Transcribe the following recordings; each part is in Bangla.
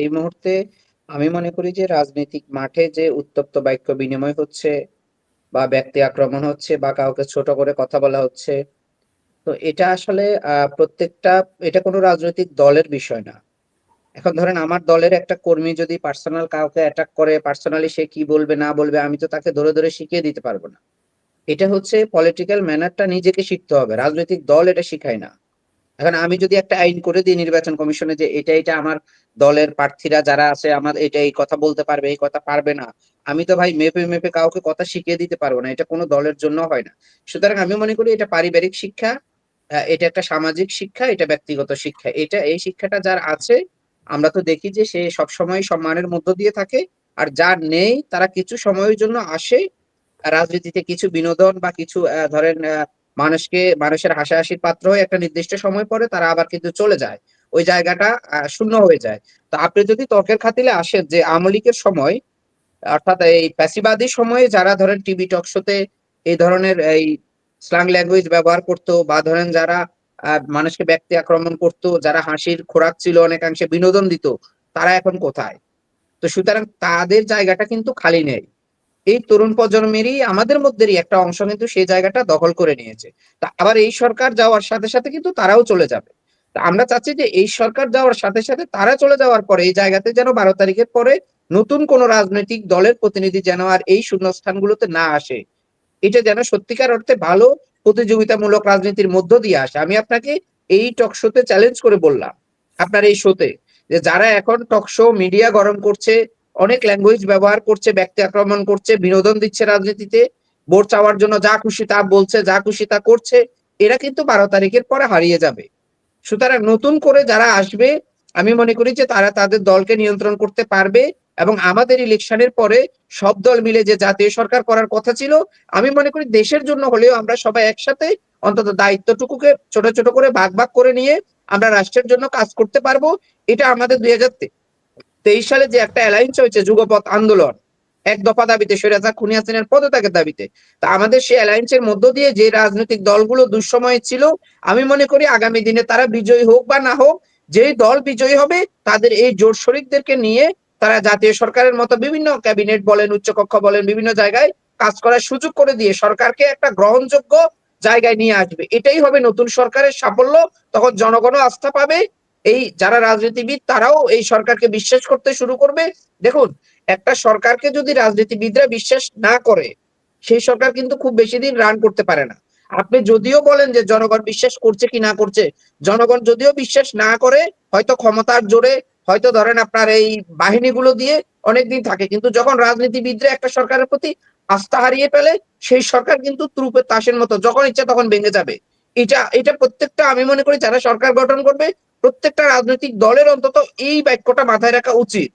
এই মুহূর্তে আমি মনে করি যে রাজনৈতিক মাঠে যে উত্তপ্ত বাক্য বিনিময় হচ্ছে বা ব্যক্তি আক্রমণ হচ্ছে বা কাউকে ছোট করে কথা বলা হচ্ছে, তো এটা আসলে প্রত্যেকটা এটা কোনো রাজনৈতিক দলের বিষয় না। এখন ধরেন আমার দলের একটা কর্মী যদি পার্সোনাল কাউকে অ্যাটাক করে, পার্সোনালি সে কি বলবে না বলবে আমি তো তাকে ধরে ধরে শিখিয়ে দিতে পারবো না। এটা হচ্ছে পলিটিক্যাল ম্যানারটা নিজেকে শিখতে হবে, রাজনৈতিক দল এটা শিখায় না। এখন আমি যদি একটা আইন করে দিই নির্বাচন কমিশনে যে এটা আমার দলের প্রার্থীরা যারা আছে আমার এটা এই কথা বলতে পারবে এই কথা পারবে না, আমি তো ভাই মেপে মেপে কাউকে কথা শিখিয়ে দিতে পারবো না, এটা কোনো দলের জন্য হয় না। সুতরাং আমি মনে করি এটা পারিবারিক শিক্ষা, এটা একটা সামাজিক শিক্ষা, এটা ব্যক্তিগত শিক্ষা, এটা এই শিক্ষাটা যার আছে আমরা তো দেখি যে সে সবসময় সম্মানের মধ্য দিয়ে থাকে। আর যার নেই তারা কিছু সময়ের জন্য আসে রাজনীতিতে, কিছু বিনোদন বা কিছু ধরেন মানুষের হাসাহাসির পাত্র হয়ে একটা নির্দিষ্ট সময় পরে তারা আবার কিন্তু চলে যায়, ওই জায়গাটা শূন্য হয়ে যায়। তো আপনি যদি তর্কের খাতিলে আসেন যে আওয়ামী লীগের সময়, অর্থাৎ এই প্যাসিবাদী সময়ে যারা ধরেন টিভি টক শোতে এই ধরনের এই স্ল্যাং ল্যাঙ্গুয়েজ ব্যবহার করতো বা ধরেন যারা মানুষকে ব্যক্তি আক্রমণ করতো, যারা হাসির খোরাক ছিল, অনেকাংশে বিনোদন দিত, তারা এখন কোথায়? তো সুতরাং তাদের জায়গাটা কিন্তু খালি নেই। এই তরুণ প্রজন্মেরই আমাদের মধ্যেরই একটা অংশ কিন্তু সেই জায়গাটা দখল করে নিয়েছে। তা আবার এই সরকার যাওয়ার সাথে সাথে কিন্তু তারাও চলে যাবে। তা আমরা চাচ্ছি যে এই সরকার যাওয়ার সাথে সাথে তারা চলে যাওয়ার পরে এই জায়গাতে যেন 12 তারিখের পরে নতুন কোন রাজনৈতিক দলের প্রতিনিধি যেন আর এই শূন্যস্থানগুলোতে না আসে। এটা যেন সত্যিকার অর্থে ভালো প্রতিযোগিতামূলক রাজনীতির মধ্য দিয়ে আসে। আমি আপনাকে এই টক শোতে চ্যালেঞ্জ করে বললাম, আপনার এই শোতে, যে যারা এখন টক শো মিডিয়া গরম করছে, অনেক ল্যাঙ্গুয়েজ ব্যবহার করছে, ব্যক্তি আক্রমণ করছে, বিনোদন দিচ্ছে রাজনীতিতে, ভোট চাওয়ার জন্য যা খুশি তা বলছে, যা খুশি তা করছে, এরা কিন্তু 12 তারিখের পরে হারিয়ে যাবে। সুতরাং নতুন করে যারা আসবে আমি মনে করি যে তারা তাদের দলকে নিয়ন্ত্রণ করতে পারবে। এবং আমাদের ইলেকশনের পরে সব দল মিলে যে জাতীয় সরকার করার কথা ছিল, আমি মনে করি দেশের জন্য হলেও আমরা সবাই একসাথে অন্তত দায়িত্বটুকুকে ছোট ছোট করে ভাগ ভাগ করে নিয়ে আমরা রাষ্ট্রের জন্য কাজ করতে পারবো। এটা আমাদের 2023 সালে যে একটা অ্যালায়েন্স হয়েছে যুগপৎ আন্দোলন, এক দফা দাবিতে, স্বৈরাচার খুনি হাসিনার পদত্যাগের দাবিতে, তা আমাদের সেই অ্যালায়েন্সের মধ্য দিয়ে যে রাজনৈতিক দলগুলো দুঃসময়ে ছিল, আমি মনে করি আগামী দিনে তারা বিজয়ী হোক বা না হোক, যেই দল বিজয়ী হবে তাদের এই জোট শরিকদেরকে নিয়ে তারা জাতীয় সরকারের মতো বিভিন্ন ক্যাবিনেট বলেন, উচ্চকক্ষ বলেন, বিভিন্ন জায়গায় কাজ করার সুযোগ করে দিয়ে সরকারকে একটা গ্রহণযোগ্য জায়গায় নিয়ে আসবে। এটাই হবে নতুন সরকারের সাফল্য। তখন জনগণও আস্থা পাবে, এই যারা রাজনীতিবিদ তারাও এই সরকারকে বিশ্বাস করতে শুরু করবে। দেখুন, একটা সরকারকে যদি রাজনীতিবিদরা বিশ্বাস না করে, সেই সরকার কিন্তু খুব বেশি দিন রান করতে পারে না। আপনি যদিও বলেন যে জনগণ বিশ্বাস করছে কি না করছে, জনগণ যদিও বিশ্বাস না করে, হয়তো ক্ষমতার জোরে, হয়তো ধরেন আপনার এই বাহিনীগুলো দিয়ে অনেকদিন থাকে, কিন্তু যখন রাজনীতিবিদরা একটা সরকারের প্রতি আস্থা হারিয়ে ফেলে, সেই সরকার কিন্তু তুরুপের তাসের মতো যখন ইচ্ছা তখন ভেঙে যাবে। এটা এটা প্রত্যেকটা, আমি মনে করি যারা সরকার গঠন করবে প্রত্যেকটা রাজনৈতিক দলের অন্তত এই বাক্যটা মাথায় রাখা উচিত,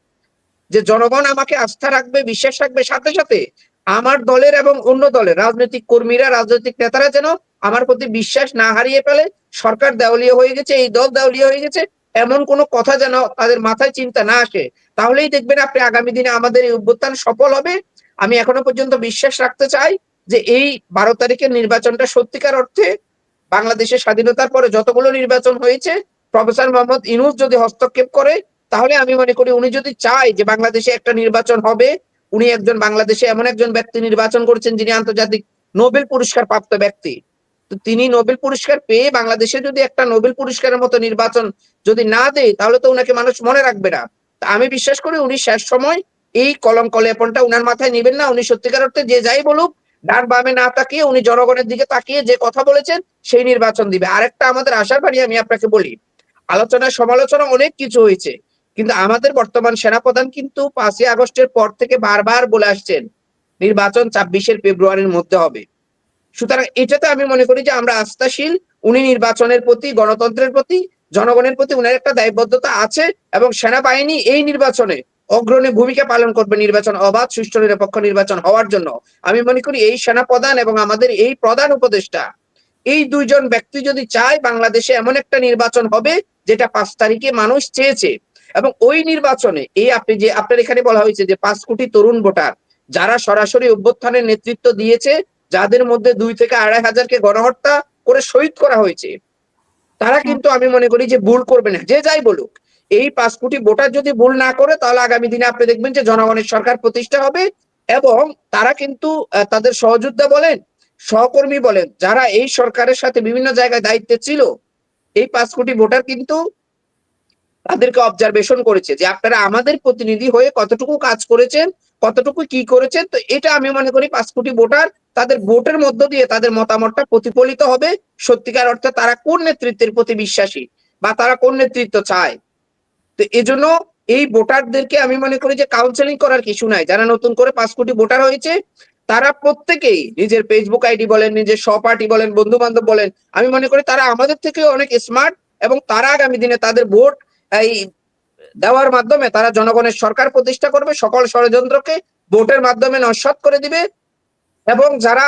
যে জনগণ আমাকে আস্থা রাখবে, বিশ্বাস রাখবে, সাথে সাথে আমার দলের এবং অন্য দলের রাজনৈতিক কর্মীরা, রাজনৈতিক নেতারা যেন আমার প্রতি বিশ্বাস না হারিয়ে ফেলে। সরকার দেওয়ালিয়া হয়ে গেছে, এই দল দেওয়ালিয়া হয়ে গেছে, এমন কোনো কথা যেন তাদের মাথায় চিন্তা না আসে। তাহলেই দেখবেন আপনি আগামী দিনে আমাদের এই অভ্যুত্থান সফল হবে। আমি এখনো পর্যন্ত বিশ্বাস রাখতে চাই যে এই 12 তারিখের নির্বাচনটা সত্যিকার অর্থে বাংলাদেশের স্বাধীনতার পরে যতগুলো নির্বাচন হয়েছে, প্রফেসর মোহাম্মদ ইউনূস যদি হস্তক্ষেপ করে, তাহলে আমি মনে করি উনি যদি চায় যে বাংলাদেশে একটা নির্বাচন হবে, উনি একজন বাংলাদেশে এমন একজন ব্যক্তি নির্বাচন করেছেন যিনি আন্তর্জাতিক নোবেল পুরস্কার প্রাপ্ত ব্যক্তি। তো তিনি নোবেল পুরস্কার পেয়ে বাংলাদেশে যদি একটা নোবেল পুরস্কারের মতো নির্বাচন যদি না দেয়, তাহলে তো উনাকে মানুষ মনে রাখবে না। তা আমি বিশ্বাস করি উনি শেষ সময় এই কলঙ্ক লেপনটা উনার মাথায় নেবেন না। উনি সত্যিকার অর্থে যে যাই বলুক, ডান বামে না তাকিয়ে উনি জনগণের দিকে তাকিয়ে যে কথা বলেছেন সেই নির্বাচন দিবে। আরেকটা আমাদের আশার বাণী আমি আপনাকে বলি, আলোচনা সমালোচনা অনেক কিছু হয়েছে, কিন্তু আমাদের বর্তমান সেনাপ্রধান কিন্তু 5ই আগস্টের পর থেকে বারবার বলে আসছেন নির্বাচন 26শে ফেব্রুয়ারির মধ্যে হবে। সুতরাং এটাতে আমি মনে করি যে আমরা আস্থাশীল। উনি নির্বাচনের প্রতি, গণতন্ত্রের প্রতি, জনগণের প্রতি উনার একটা দায়বদ্ধতা আছে, এবং সেনাবাহিনী এই নির্বাচনে অগ্রণী ভূমিকা পালন করবে নির্বাচন অবাধ, সুষ্ঠু, নিরপেক্ষ নির্বাচন হওয়ার জন্য। আমি মনে করি এই সেনাপ্রধান এবং আমাদের এই প্রধান উপদেষ্টা, এই দুইজন ব্যক্তি যদি চায় বাংলাদেশে এমন একটা নির্বাচন হবে যেটা 5 তারিখে মানুষ চেয়েছে, এবং ওই নির্বাচনে এই আপনি যে আপনার এখানে বলা হয়েছে যে 5 কোটি তরুণ ভোটার যারা সরাসরি অভ্যুত্থানের নেতৃত্ব দিয়েছে, যাদের মধ্যে 2 থেকে 2,500-কে গণহত্যা করে শহীদ করা হয়েছে, তারা হ্যাঁ, কিন্তু আমি মনে করি যে ভুল করবে না, যে যাই বলুক। এই ৫ কোটি ভোটার যদি ভুল না করে তাহলে আগামী দিনে আপনি দেখবেন যে জনগণের সরকার প্রতিষ্ঠা হবে এবং তারা কিন্তু তাদের সহযোদ্ধা বলেন, সহকর্মী বলেন, যারা এই সরকারের সাথে বিভিন্ন জায়গায় দায়িত্বে ছিল, এই ৫ কোটি ভোটার কিন্তু তাদেরকে অবজারভেশন করেছে যে আপনারা আমাদের প্রতিনিধি হয়ে কতটুকু কাজ করেছেন, কতটুকু কি করেছেন। তো এটা আমি মনে করি ৫ কোটি ভোটার তাদের ভোটের মধ্য দিয়ে তাদের মতামতটা প্রতিফলিত হবে সত্যিকার অর্থে তারা কোন নেতৃত্বের প্রতি বিশ্বাসী বা তারা কোন নেতৃত্ব চায়। তো এজন্য এই ভোটারদেরকে আমি মনে করি যে কাউন্সেলিং করার কিছু নাই। যারা নতুন করে ৫ কোটি ভোটার হয়েছে তারা প্রত্যেকেই নিজের ফেসবুক আইডি বলেন, নিজের সহপাঠী বলেন, বন্ধু-বান্ধব বলেন, আমি মনে করি তারা আমাদের থেকেও অনেক স্মার্ট এবং তারা আগামী দিনে তাদের ভোট এই দেওয়ার মাধ্যমে তারা জনগণের সরকার প্রতিষ্ঠা করবে, সকল ষড়যন্ত্রকে ভোটের মাধ্যমে নস্যাৎ করে দিবে এবং যারা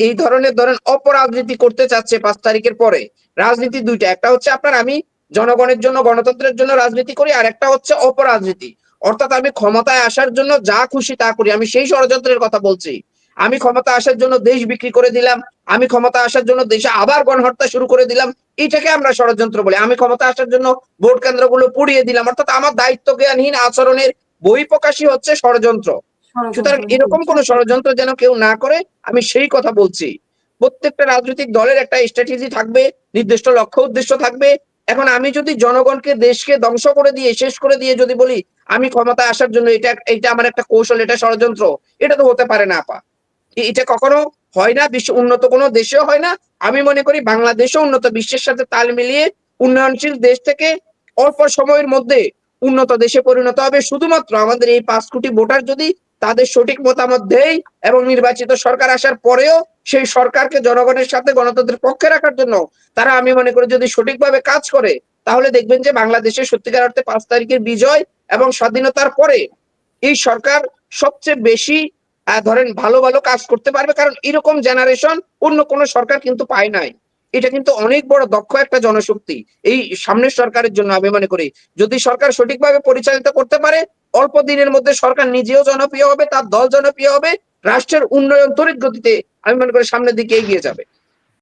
এই ধরনের ধরেন অপরাজনীতি করতে চাচ্ছে ৫ তারিখের পরে, রাজনীতি ২ টা। একটা হচ্ছে আপনার আমি জনগণের জন্য গণতন্ত্রের জন্য রাজনীতি করি, আর একটা হচ্ছে অপরাজনীতি। অর্থাৎ আমি ক্ষমতায় আসার জন্য যা খুশি তা করি। আমি সেই ষড়যন্ত্রের কথা বলছি। আমি ক্ষমতা আসার জন্য দেশ বিক্রি করে দিলাম। আমি ক্ষমতা আসার জন্য দেশে আবার গণহত্যা শুরু করে দিলাম। এটাকে আমরা ষড়যন্ত্র বলি। আমি ক্ষমতা আসার জন্য ভোট কেন্দ্রগুলো পুড়িয়ে দিলাম। অর্থাৎ আমার দায়িত্ব জ্ঞানহীন আচরণের বহিঃপ্রকাশই হচ্ছে ষড়যন্ত্র। সুতরাং ষড়যন্ত্র, জি, এরকম কোন সত্যি। ষড়যন্ত্র যেন কেউ না করে আমি সেই কথা বলছি। প্রত্যেকটা রাজনৈতিক দলের একটা স্ট্র্যাটেজি থাকবে, নির্দিষ্ট লক্ষ্য উদ্দেশ্য থাকবে। এখন আমি যদি জনগণকে দেশকে ধ্বংস করে দিয়ে শেষ করে দিয়ে যদি বলি আমি ক্ষমতায় আসার জন্য এটা আমার একটা কৌশল, এটা ষড়যন্ত্র, এটা তো হতে পারে না আপা। এটা কখনো হয় না, বিশ্ব উন্নত কোনো দেশেও হয় না। আমি মনে করি বাংলাদেশও উন্নত বিশ্বের সাথে তাল মিলিয়ে উন্নয়নশীল দেশ থেকে অল্প সময়ের মধ্যে উন্নত দেশে পরিণত হবে শুধুমাত্র আমাদের এই ৫ কোটি ভোটার যদি তাদের সঠিক মতামত দেয় এবং নির্বাচিত সরকার আসার পরেও সেই সরকারকে জনগণের সাথে গণতন্ত্রের পক্ষে রাখার জন্য তারা আমি মনে করি যদি সঠিকভাবে কাজ করে তাহলে দেখবেন যে বাংলাদেশের সত্যিকার অর্থে ৫ তারিখের বিজয় এবং স্বাধীনতার পরে এই সরকার সবচেয়ে বেশি ধরেন ভালো, ভালো কাজ করতে পারবে। কারণ এরকম জেনারেশন অন্য কোন সরকার কিন্তু পায় নাই। এটা কিন্তু অনেক বড় দক্ষ একটা জনশক্তি। এই সামনের সরকারের জন্য আমি মনে করি যদি সরকার সঠিকভাবে পরিচালিত করতে পারে, অল্প দিনের মধ্যে সরকার নিজেও জনপ্রিয় হবে, তার দল জনপ্রিয় হবে, রাষ্ট্রের উন্নয়ন তড়িৎ গতিতে আমি মনে করি সামনের দিকে এগিয়ে যাবে।